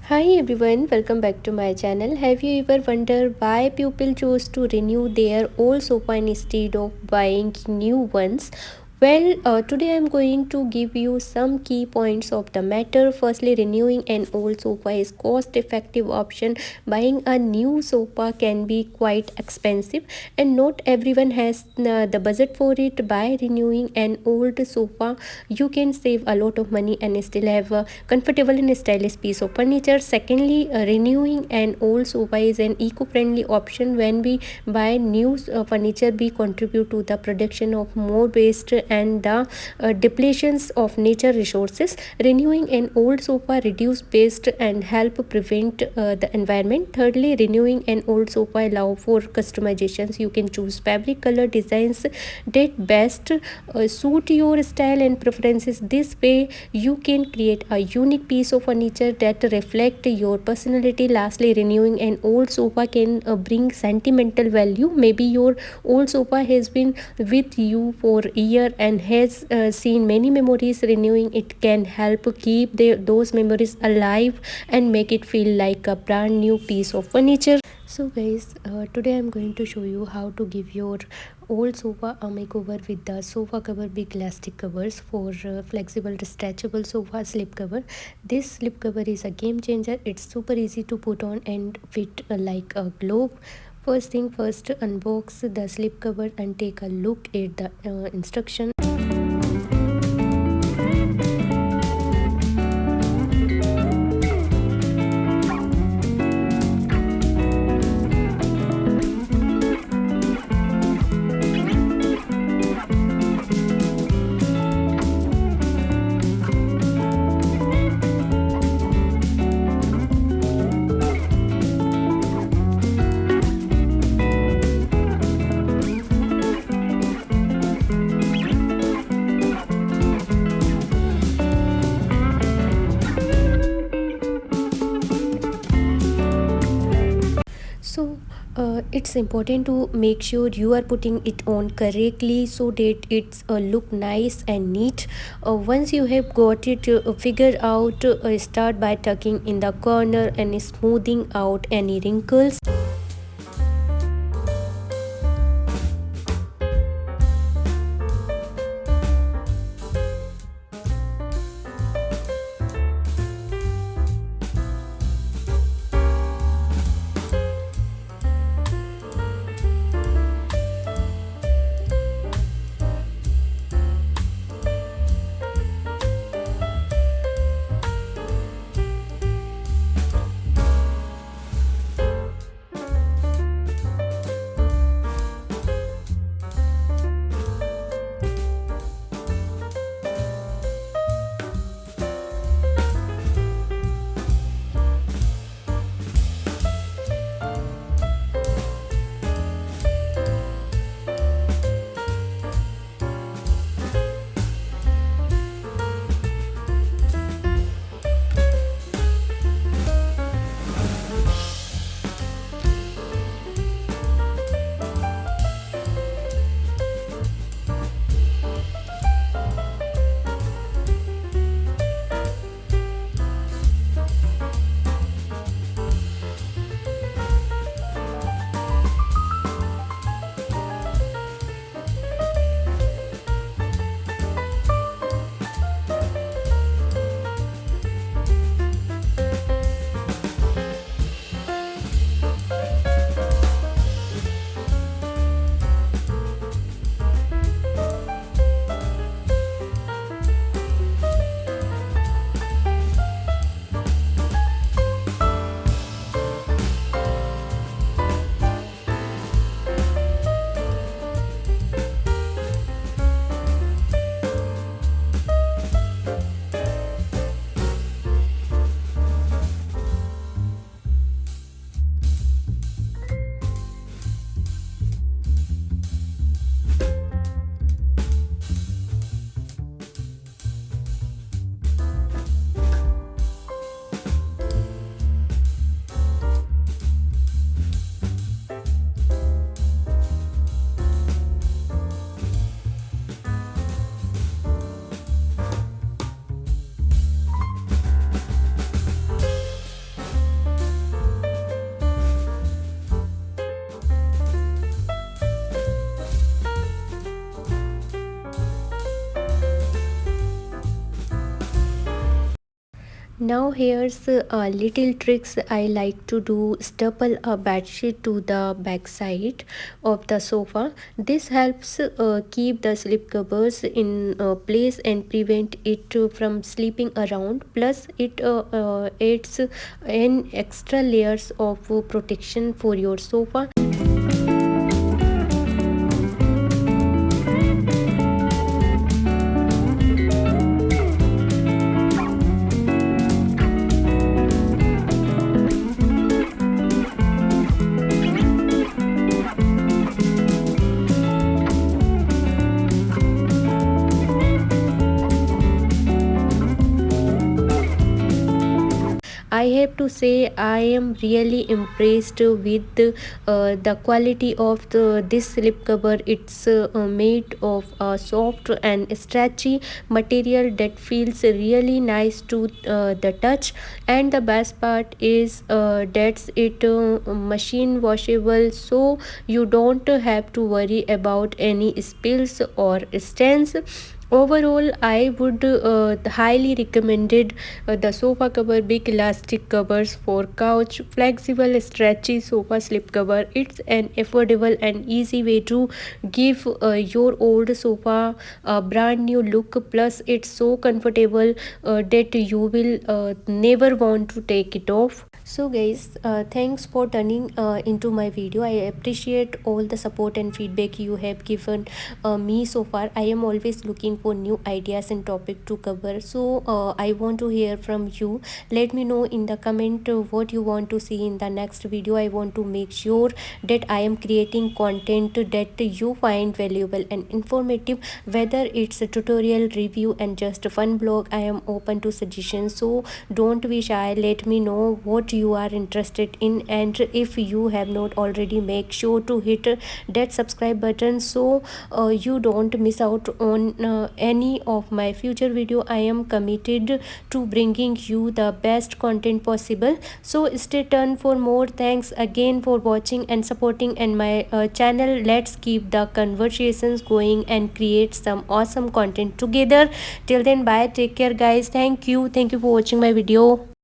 Hi everyone, welcome back to my channel. Have you ever wondered why people chose to renew their old sofa instead of buying new ones? Well, today I'm going to give you some key points of the matter. Firstly, renewing an old sofa is cost-effective option. Buying a new sofa can be quite expensive, and not everyone has the budget for it. By renewing an old sofa, you can save a lot of money and still have a comfortable and stylish piece of furniture. Secondly, renewing an old sofa is an eco-friendly option. When we buy new furniture, we contribute to the production of more waste and the depletions of nature resources. Renewing an old sofa reduce waste and help prevent the environment. Thirdly, renewing an old sofa allow for customizations. You can choose fabric, color, designs that best suit your style and preferences. This way you can create a unique piece of furniture that reflect your personality. Lastly, renewing an old sofa can bring sentimental value. Maybe your old sofa has been with you for a year and has seen many memories. Renewing it can help keep those memories alive and make it feel like a brand new piece of furniture. So guys, today I'm going to show you how to give your old sofa a makeover with the sofa cover big elastic covers for flexible stretchable sofa slip cover. This slip cover is a game changer. It's super easy to put on and fit like a glove. First thing first, unbox the slip cover and take a look at the instruction. So it's important to make sure you are putting it on correctly so that it's look nice and neat. Once you have got it figured out, start by tucking in the corner and smoothing out any wrinkles. Now here's a little tricks I like to do. Staple a bedsheet to the back side of the sofa. This helps keep the slip covers in place and prevent it from slipping around. Plus it adds an extra layers of protection for your sofa. I have to say I am really impressed with the quality of this slip cover. It's made of a soft and stretchy material that feels really nice to the touch, and the best part is that's it machine washable, so you don't have to worry about any spills or stains. Overall, I would highly recommended the sofa cover, big elastic covers for couch, flexible stretchy sofa slip cover. It's an affordable and easy way to give your old sofa a brand new look. Plus it's so comfortable that you will never want to take it off. So guys, thanks for turning into my video. I appreciate all the support and feedback you have given me so far. I am always looking for new ideas and topic to cover, so I want to hear from you. Let me know in the comment what you want to see in the next video. I want to make sure that I am creating content that you find valuable and informative, whether it's a tutorial, review and just a fun blog. I am open to suggestions, so don't be shy. Let me know what you are interested in, and if you have not already, make sure to hit that subscribe button so you don't miss out on any of my future video. I am committed to bringing you the best content possible, so stay tuned for more. Thanks again for watching and supporting and my channel. Let's keep the conversations going and create some awesome content together. Till then, bye, take care guys. Thank you for watching my video.